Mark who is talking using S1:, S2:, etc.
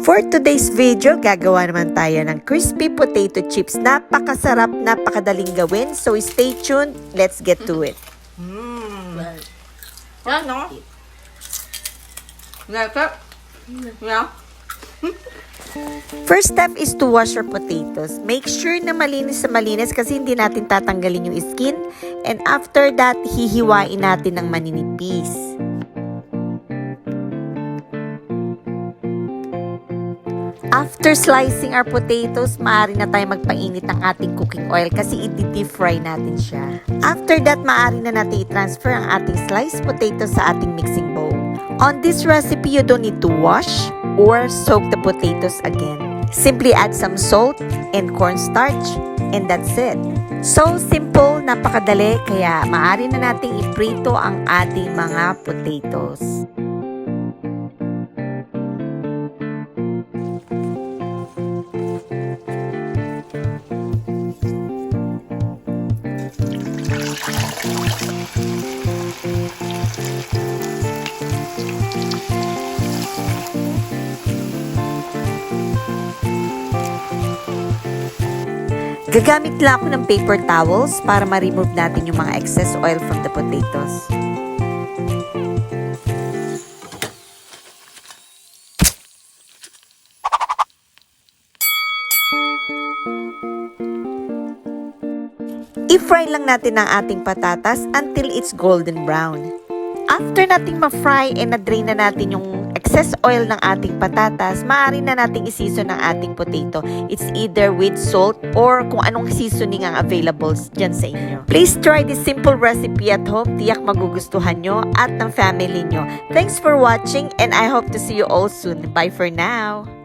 S1: For today's video, gagawa naman tayo ng crispy potato chips. Napakasarap, napakadaling gawin. So stay tuned, let's get to it.
S2: Yan, no? Yeah.
S1: First step is to wash your potatoes. Make sure na malinis kasi hindi natin tatanggalin yung skin. And after that, hihiwain natin ng maninipis. After slicing our potatoes, maaari na tayo magpainit ng ating cooking oil kasi i-deep fry natin siya. After that, maaari na natin i-transfer ang ating sliced potatoes sa ating mixing bowl. On this recipe, you don't need to wash or soak the potatoes again. Simply add some salt and cornstarch and that's it. So simple, napakadali, kaya maaari na nating iprito ang ating mga potatoes. Gagamit lang ako ng paper towels para ma-remove natin yung mga excess oil from the potatoes. I-fry lang natin ang ating patatas until it's golden brown. After nating ma-fry and na-drain na natin yung excess oil ng ating patatas, maaari na nating i-season ang ating potato. It's either with salt or kung anong seasoning ang available dyan sa inyo. Please try this simple recipe at home. Tiyak magugustuhan nyo at ng family nyo. Thanks for watching and I hope to see you all soon. Bye for now!